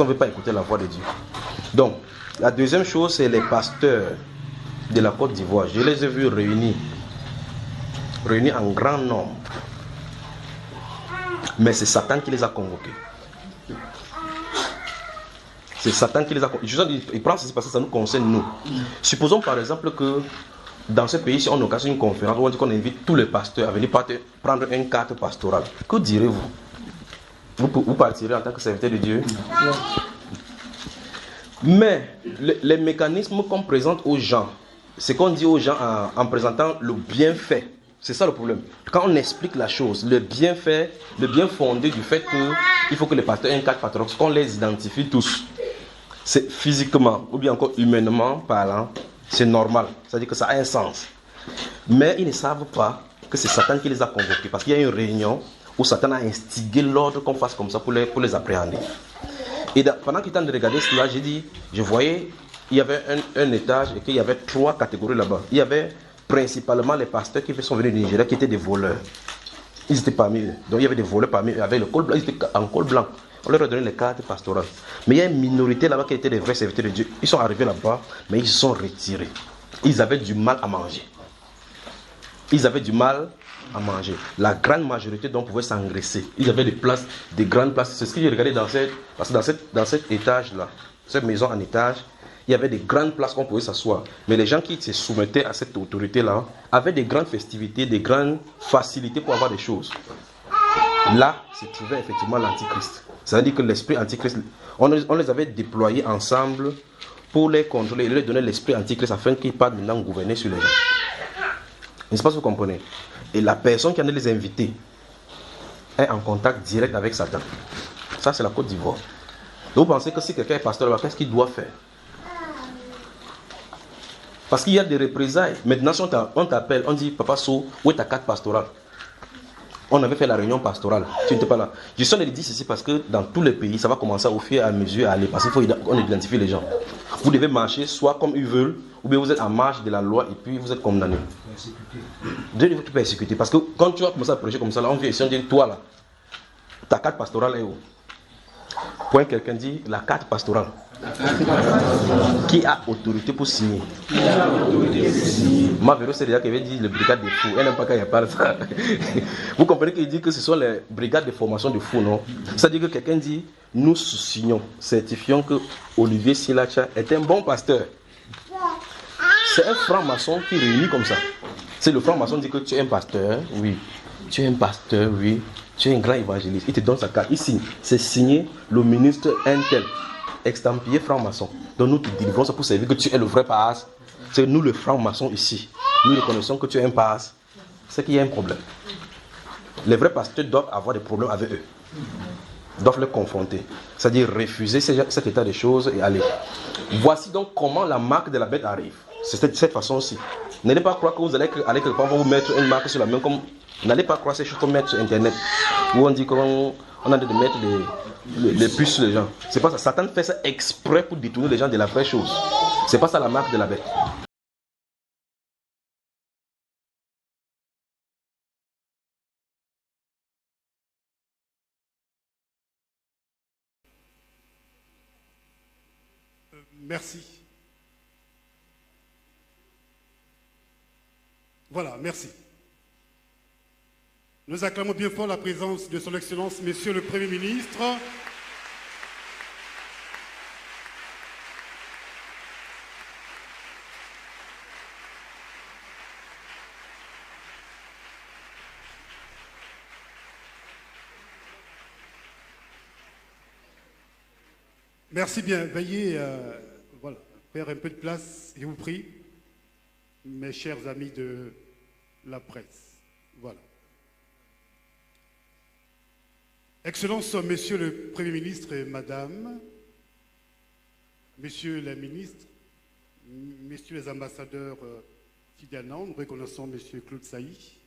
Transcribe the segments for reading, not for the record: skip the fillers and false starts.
qu'on ne veut pas écouter la voix de Dieu. Donc, la deuxième chose, c'est les pasteurs de la Côte d'Ivoire. Je les ai vus réunis en grand nombre. Mais c'est Satan qui les a convoqués. C'est Satan qui les a convoqués. Il prend ceci parce que ça nous concerne nous. Supposons par exemple que dans ce pays, si on occasionne une conférence où on dit qu'on invite tous les pasteurs à venir prendre une carte pastorale, que direz-vous? Vous partirez en tant que serviteur de Dieu? Mais les mécanismes qu'on présente aux gens, c'est qu'on dit aux gens en présentant le bienfait. C'est ça le problème. Quand on explique la chose, le bienfait, le bien fondé du fait qu'il faut que les pasteurs aient une carte pastorale, qu'on les identifie tous. C'est physiquement ou bien encore humainement parlant, c'est normal. C'est-à-dire que ça a un sens. Mais ils ne savent pas que c'est Satan qui les a convoqués. Parce qu'il y a une réunion où Satan a instigé l'ordre qu'on fasse comme ça pour les appréhender. Et pendant qu'il est en train de regarder cela, je voyais, il y avait un étage et qu'il y avait 3 catégories là-bas. Il y avait principalement les pasteurs qui sont venus du Nigeria qui étaient des voleurs. Ils étaient parmi eux. Donc il y avait des voleurs parmi eux avec le col blanc. Ils étaient en col blanc. On leur a donné les cartes pastorales. Mais il y a une minorité là-bas qui étaient des vrais serviteurs de Dieu. Ils sont arrivés là-bas, mais ils se sont retirés. Ils avaient du mal à manger. La grande majorité donc pouvaient s'engraisser. Ils avaient des grandes places. C'est ce que j'ai regardé parce que dans cet étage-là, cette maison en étage, il y avait des grandes places qu'on pouvait s'asseoir. Mais les gens qui se soumettaient à cette autorité-là avaient des grandes festivités, des grandes facilités pour avoir des choses. Là, se trouvait effectivement l'antichrist. C'est-à-dire que l'esprit antichrist, on les avait déployés ensemble pour les contrôler et leur donner l'esprit antichrist afin qu'ils partent maintenant gouverner sur les gens. N'est-ce pas ce que vous comprenez? Et la personne qui en a les invités est en contact direct avec Satan. Ça, c'est la Côte d'Ivoire. Donc, vous pensez que si quelqu'un est pasteur là-bas, qu'est-ce qu'il doit faire? Parce qu'il y a des représailles. Maintenant, si on t'appelle, on dit, Papa So, où est ta carte pastorale? On avait fait la réunion pastorale. Tu n'étais pas là. Je suis en train de dire ceci parce que dans tous les pays, ça va commencer au fur et à mesure à aller. Parce qu'il faut qu'on identifie les gens. Vous devez marcher soit comme ils veulent, ou bien vous êtes en marge de la loi et puis vous êtes condamné. Dieu ne veut pas persécuter. Parce que quand tu vas commencer à prêcher comme ça, là, on vient ici, on dit, toi là, ta carte pastorale est où? Point quelqu'un dit, la carte pastorale. Qui a autorité pour signer? Ma vélo, c'est déjà qu'il avait dit les brigades des fous. Elle n'aime pas quand il parle ça. Vous comprenez qu'il dit que ce sont les brigades de formation de fous, non? C'est-à-dire que quelqu'un dit, nous signons, certifions que Olivier Silacha est un bon pasteur. C'est un franc-maçon qui réunit comme ça. C'est le franc-maçon qui dit que tu es un pasteur, oui. Tu es un pasteur, oui. Tu es un grand évangéliste. Il te donne sa carte. Il signe. C'est signé le ministre Intel. Extampillé franc-maçon. Donc nous te délivrons ça pour servir que tu es le vrai passe. C'est nous le franc-maçon ici. Nous reconnaissons que tu es un passe. C'est qu'il y a un problème. Les vrais pasteurs doivent avoir des problèmes avec eux. Doivent les confronter. C'est-à-dire refuser cet état de choses et aller. Voici donc comment la marque de la bête arrive. C'est de cette façon-ci. N'allez pas croire que vous allez aller quelque part pour vous mettre une marque sur la main comme... N'allez pas croire ces choses qu'on met sur Internet. Où on dit qu'on a de mettre les puces sur les gens. C'est pas ça. Satan fait ça exprès pour détourner les gens de la vraie chose. C'est pas ça la marque de la bête. Merci. Voilà, merci. Nous acclamons bien fort la présence de son Excellence, Monsieur le Premier ministre. Merci bien. Veuillez voilà, faire un peu de place, je vous prie, mes chers amis de la presse. Voilà. Excellences, Monsieur le Premier ministre et Madame, Messieurs les ministres, Messieurs les ambassadeurs fidèles, nous reconnaissons Monsieur Claude Sailly,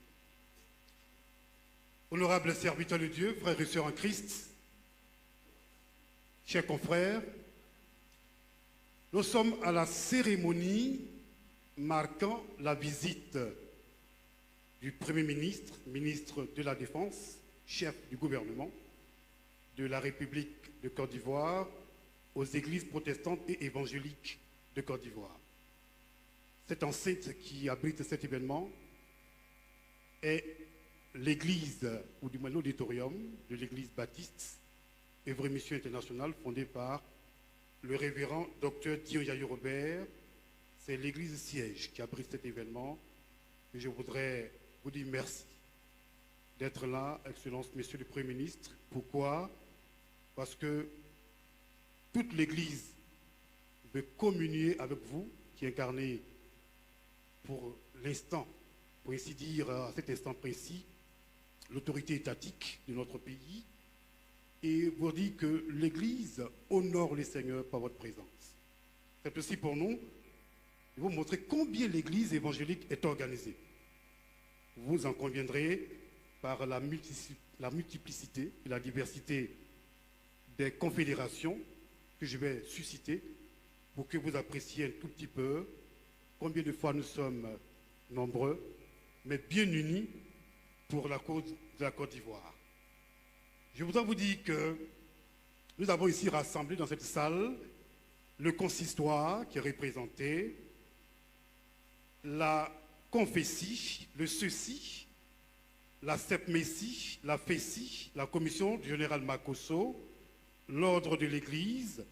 honorables serviteurs de Dieu, frères et sœurs en Christ, chers confrères, nous sommes à la cérémonie marquant la visite du Premier ministre, ministre de la Défense, chef du gouvernement de la République de Côte d'Ivoire, aux églises protestantes et évangéliques de Côte d'Ivoire. Cette enceinte qui abrite cet événement est l'église, ou du moins l'auditorium de l'église baptiste Œuvre et Mission Internationale, fondée par le révérend Dr Dion Yayo Robert. C'est l'église siège qui abrite cet événement. Et je voudrais vous dire merci d'être là, Excellence, Monsieur le Premier ministre. Pourquoi? Parce que toute l'Église veut communier avec vous, qui incarnez pour l'instant, pour ainsi dire, à cet instant précis, l'autorité étatique de notre pays, et vous dire que l'Église honore les Seigneurs par votre présence. C'est aussi pour nous de vous montrer combien l'Église évangélique est organisée. Vous en conviendrez par la multiplicité et la diversité des confédérations que je vais susciter pour que vous appréciez un tout petit peu combien de fois nous sommes nombreux, mais bien unis pour la cause de la Côte d'Ivoire. Je voudrais vous dire que nous avons ici rassemblé dans cette salle le consistoire qui est représenté, la confessie, le ceci, la sepmessie, la fessie, la commission du général Makosso, l'ordre de l'Église,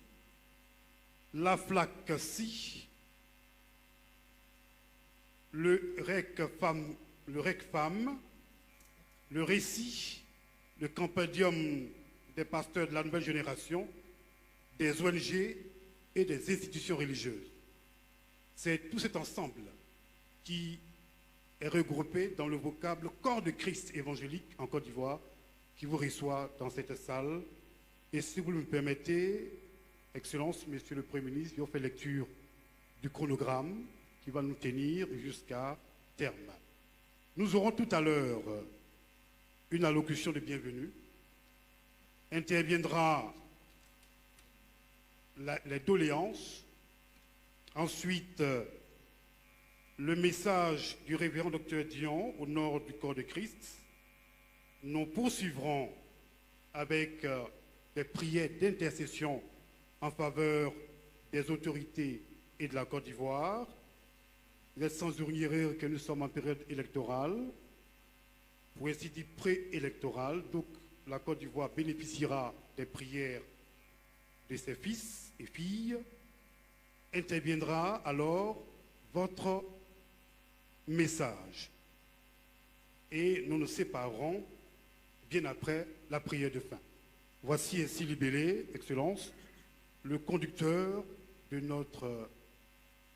la flacassie, le REC-FAM, le récit, le compendium des pasteurs de la nouvelle génération, des ONG et des institutions religieuses. C'est tout cet ensemble qui est regroupé dans le vocable corps de Christ évangélique en Côte d'Ivoire qui vous reçoit dans cette salle. Et si vous me permettez, Excellence, Monsieur le Premier ministre, je vous fais lecture du chronogramme qui va nous tenir jusqu'à terme. Nous aurons tout à l'heure une allocution de bienvenue. Interviendra les doléances. Ensuite, le message du révérend Dr Dion au nord du corps de Christ. Nous poursuivrons avec des prières d'intercession en faveur des autorités et de la Côte d'Ivoire. Vous êtes sans ignorer que nous sommes en période électorale, pour ainsi dire préélectorale. Donc la Côte d'Ivoire bénéficiera des prières de ses fils et filles. Interviendra alors votre message. Et nous nous séparerons bien après la prière de fin. Voici ainsi libellé, Excellence, le conducteur de notre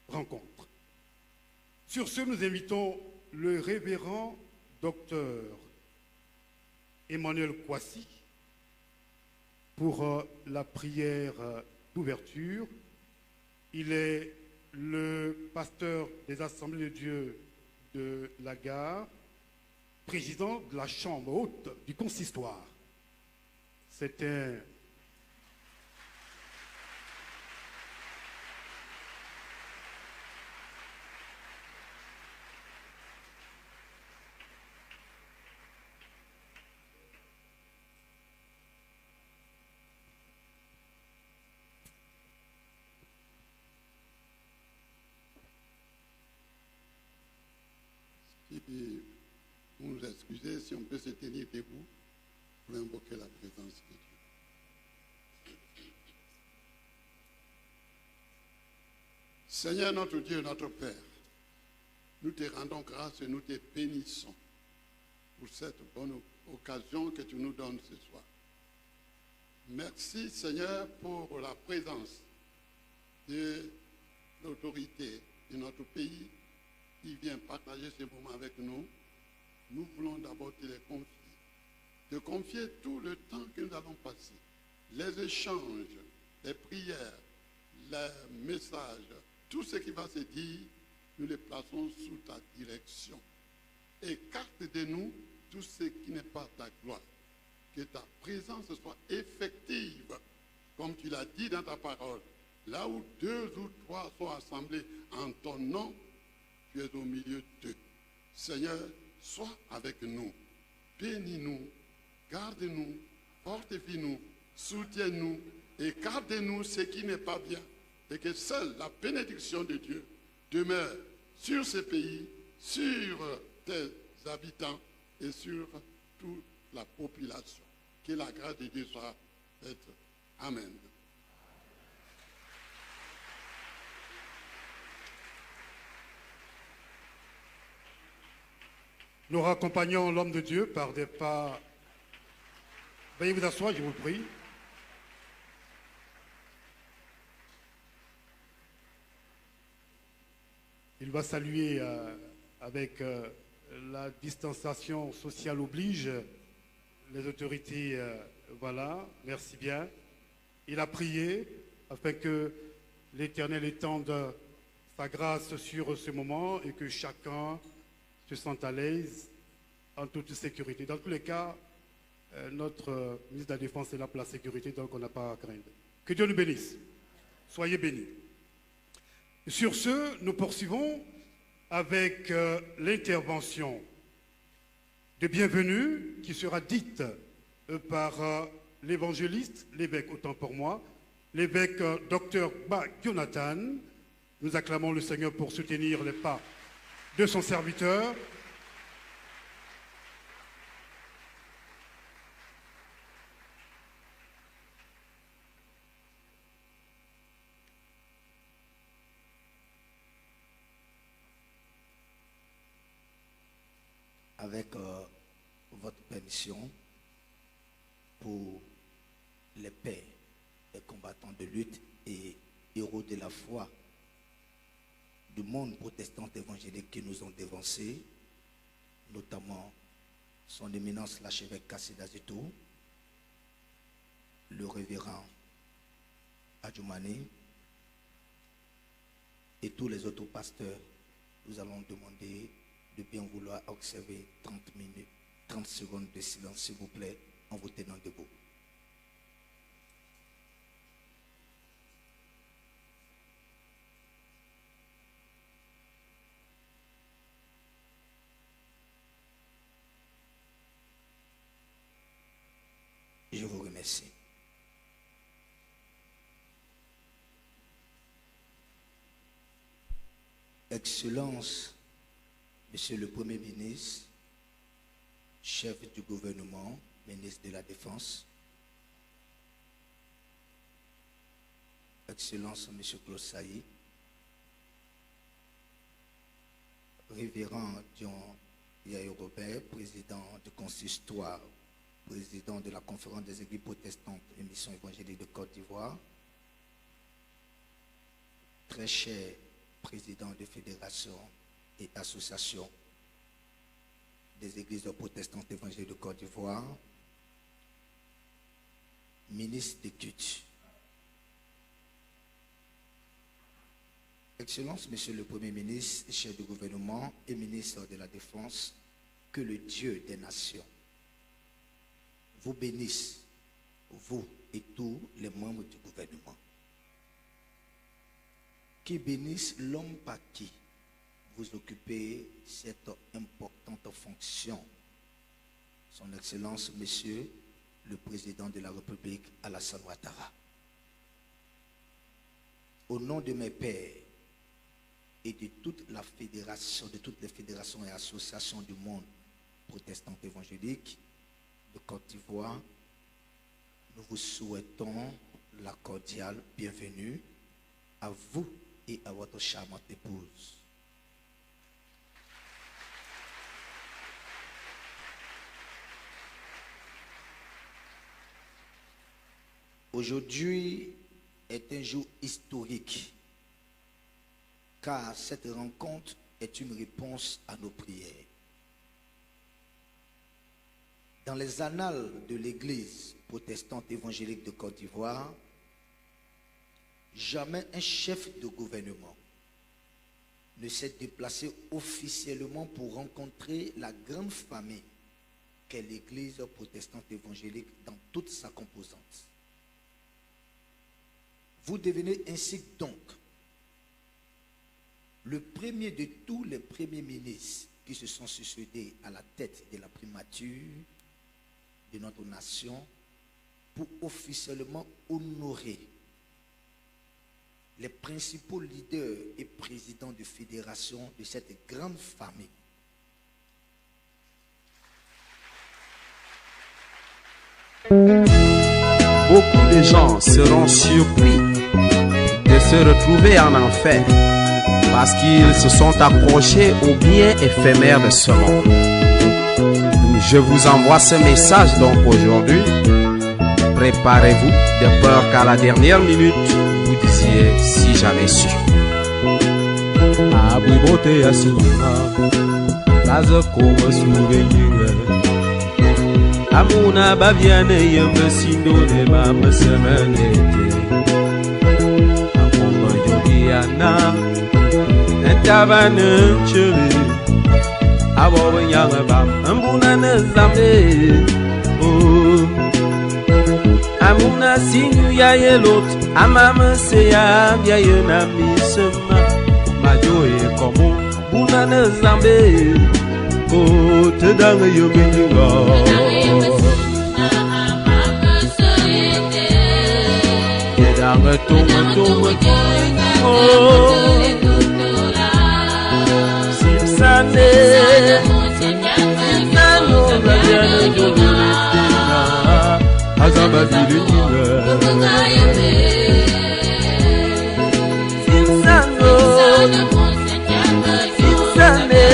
rencontre. Sur ce, nous invitons le révérend docteur Emmanuel Kouassi pour la prière d'ouverture. Il est le pasteur des Assemblées de Dieu de la Gare, président de la Chambre haute du consistoire. C'est un... Vous nous excusez si on peut se tenir debout pour invoquer la présence de Dieu. Seigneur notre Dieu, notre Père, nous te rendons grâce et nous te bénissons pour cette bonne occasion que tu nous donnes ce soir. Merci Seigneur pour la présence de l'autorité de notre pays qui vient partager ce moment avec nous. Nous voulons d'abord te confier tout le temps que nous allons passer, les échanges, les prières, les messages, tout ce qui va se dire, nous les plaçons sous ta direction. Écarte de nous tout ce qui n'est pas ta gloire. Que ta présence soit effective, comme tu l'as dit dans ta parole. Là où 2 ou 3 sont assemblés en ton nom, tu es au milieu d'eux. Seigneur, sois avec nous. Bénis-nous, garde-nous, fortifie-nous, soutiens-nous et gardez-nous ce qui n'est pas bien, et que seule la bénédiction de Dieu demeure sur ce pays, sur tes habitants et sur toute la population. Que la grâce de Dieu soit faite. Amen. Nous raccompagnons l'homme de Dieu par des pas. Veuillez vous asseoir, je vous le prie. Il va saluer avec la distanciation sociale oblige les autorités. Voilà, merci bien. Il a prié afin que l'Éternel étende sa grâce sur ce moment et que chacun se sente à l'aise en toute sécurité. Dans tous les cas, notre ministre de la Défense est là pour la sécurité, donc on n'a pas à craindre. Que Dieu nous bénisse. Soyez bénis. Sur ce, nous poursuivons avec l'intervention de bienvenue qui sera dite par l'évangéliste, l'évêque autant pour moi, l'évêque Dr Ba Jonathan. Nous acclamons le Seigneur pour soutenir les pas de son serviteur. Avec votre permission, pour les pères et combattants de lutte et héros de la foi du monde protestant évangélique qui nous ont dévancés, notamment son éminence l'archevêque Kassid Azito, le révérend Adjoumani et tous les autres pasteurs, nous allons demander de bien vouloir observer 30 secondes de silence, s'il vous plaît, en vous tenant debout. Je vous remercie. Excellence, Monsieur le Premier ministre, chef du gouvernement, ministre de la Défense, Excellence, Monsieur Claude Sailly, Révérend Dion Yaye Robert, président du consistoire, président de la conférence des églises protestantes et mission évangélique de Côte d'Ivoire, très cher président de fédération et association des églises protestantes évangéliques de Côte d'Ivoire, ministre des cultes. Excellence, Monsieur le Premier ministre, chef du gouvernement et ministre de la Défense, que le Dieu des nations vous bénisse, vous et tous les membres du gouvernement. Qui bénisse l'homme par qui vous occupez cette importante fonction. Son Excellence, Monsieur le Président de la République, Alassane Ouattara. Au nom de mes pairs et de toute la fédération, de toutes les fédérations et associations du monde protestant évangélique de Côte d'Ivoire, nous vous souhaitons la cordiale bienvenue à vous et à votre charmante épouse. Aujourd'hui est un jour historique, car cette rencontre est une réponse à nos prières. Dans les annales de l'Église protestante évangélique de Côte d'Ivoire, jamais un chef de gouvernement ne s'est déplacé officiellement pour rencontrer la grande famille qu'est l'Église protestante évangélique dans toute sa composante. Vous devenez ainsi donc le premier de tous les premiers ministres qui se sont succédés à la tête de la primature de notre nation pour officiellement honorer les principaux leaders et présidents de fédération de cette grande famille. Beaucoup de gens seront surpris de se retrouver en enfer parce qu'ils se sont accrochés aux biens éphémères de ce monde. Je vous envoie ce message donc aujourd'hui. Préparez-vous de peur qu'à la dernière minute, vous disiez si j'avais su. Amuna baviane yembe sindo de mama semenete. Amuma yogiana etavane chele. Abo nyanga bam ambuna nezame. Oh. Amuna sinu ya yelot amama se ya bia yena misema. Majoye komo buna nezame. Oh, te dange yo bendiga. Te dange tonga. Oh, simsane. Simsano la biane jolina. Azaba dilinga. Simsano. Simsane.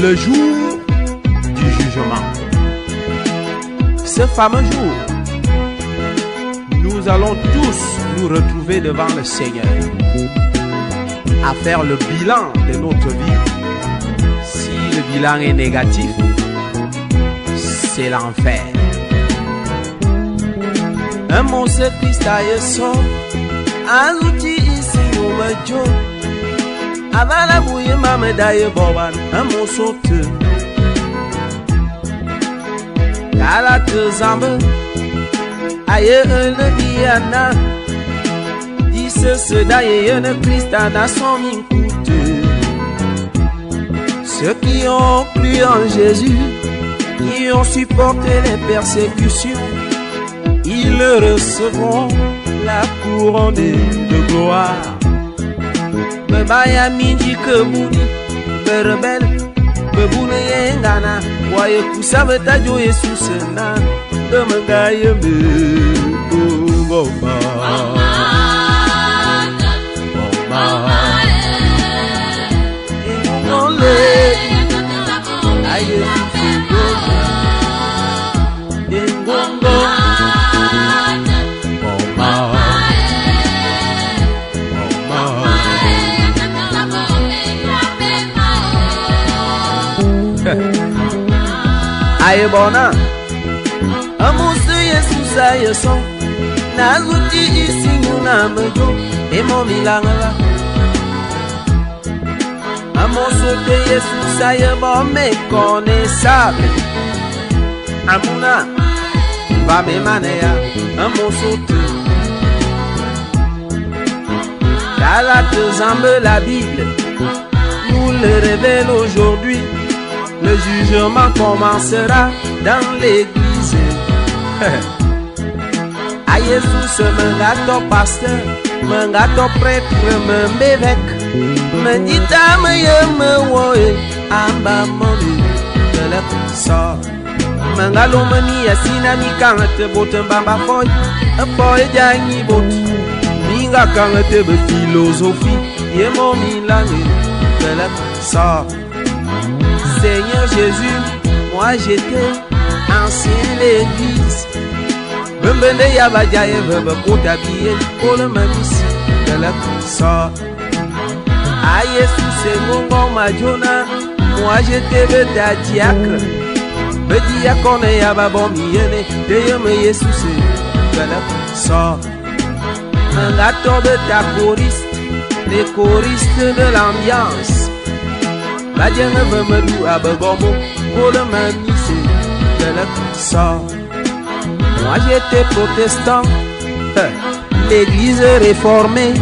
Le jour du jugement. Ce fameux jour, nous allons tous nous retrouver devant le Seigneur à faire le bilan de notre vie. Si le bilan est négatif, c'est l'enfer. Un monstre Christ a yeso, azuti isi umajo. Avala bouye mame daye boban, un monstre te. Kala te zambe, aye le biana. Dise se daye yene Christ a na son minkoute. Ceux qui ont cru en Jésus, qui ont supporté les persécutions, ils recevront la couronne de gloire. Bebaya midi que bouni, berebel, beboune yengana, voye kusave tajo Jesus na, de mengaye me, boma, boma, aye aye bona amusu Jesus aye son nazuti isingu na mejo emo milangala amusu de Jesus aye bon méconnaissable amuna va me manea amusu te Galates zambe la Bible nous le révèle aujourd'hui. Le jugement commencera dans l'église. A Jesus mengato pasteur, mengato prêtre, m'évêque. Me dita me yeme woe, amba moni, de la sort. Mengalo mani asina mi kante bote mbamba foy, a foy jangi bot. Minga kante be philosophie, yemo milange, de la sort. Seigneur Jésus, moi j'étais ancien l'église. Bembende yabajaye vebe kotabiye kole mamisi de la sort. A Jésus c'est mon bon majona, moi j'étais beta diacre. Me diacone yababon yene, de yeme Jésus de la sort. Un gâteau de ta choriste, les choristes de l'ambiance. La dienne veut me louer à Begomo pour le maniser de la sort. Moi j'étais protestant, l'église réformée.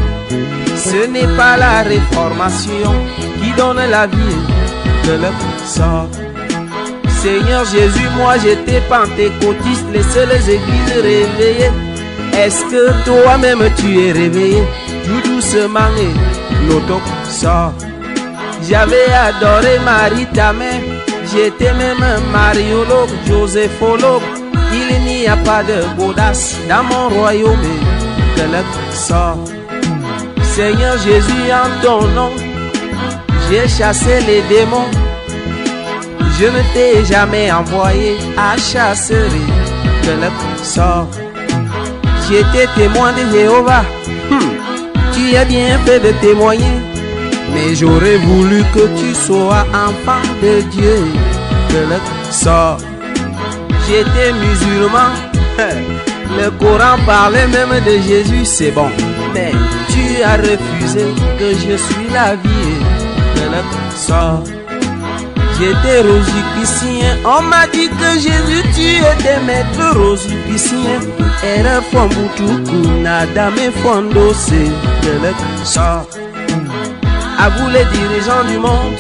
Ce n'est pas la réformation qui donne la vie de le sort. Seigneur Jésus, moi j'étais pentecôtiste, les seules églises réveillées. Est-ce que toi-même tu es réveillé? Tout doucement et l'auto sort. J'avais adoré Marie ta mère, j'étais même mariologue, joséphologue. Il n'y a pas de audace dans mon royaume de le sort. Seigneur Jésus, en ton nom, j'ai chassé les démons. Je ne t'ai jamais envoyé à chasser de le sort. J'étais témoin de Jéhovah. Tu as bien fait de témoigner, mais j'aurais voulu que tu sois enfant de Dieu de le sort. J'étais musulman. Le Coran parlait même de Jésus, c'est bon. Mais tu as refusé que je suis la vie de le sort. J'étais rosicrucien, on m'a dit que Jésus tu étais maître rosicrucien. Era Fombutuku, Nadame Fondose de le sort. À vous les dirigeants du monde,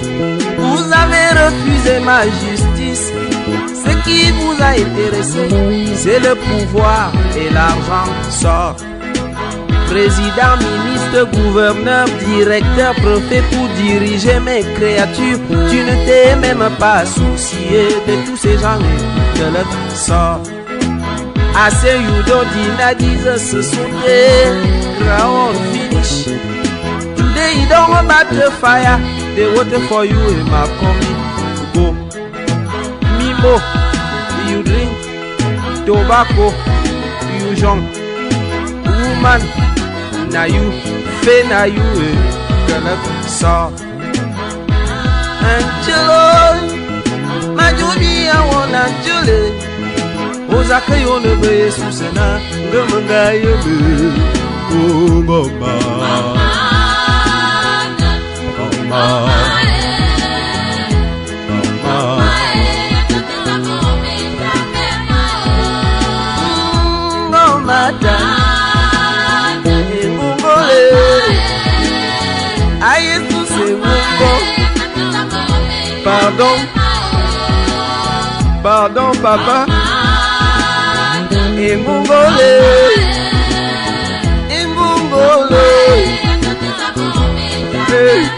vous avez refusé ma justice. Ce qui vous a intéressé, c'est le pouvoir et l'argent sort. Président, ministre, gouverneur, directeur, préfet pour diriger mes créatures. Tu ne t'es même pas soucié de tous ces gens de leur sort. Assez Yudo Dina disent ce sont des ground finish. Today you don't about the fire, they waiting for you in my coming. Go. Mimo, you drink. Tobacco, you jump. Woman, na you, fe na you, gonna saw. Angelo, my Judy, I want Angelo. Ozaka yo ne be susena, ngamanga yo be. Oh mama, mama, mama, mama. Pardon, pardon papa. Et Mongolé, et Mongolé. Hey.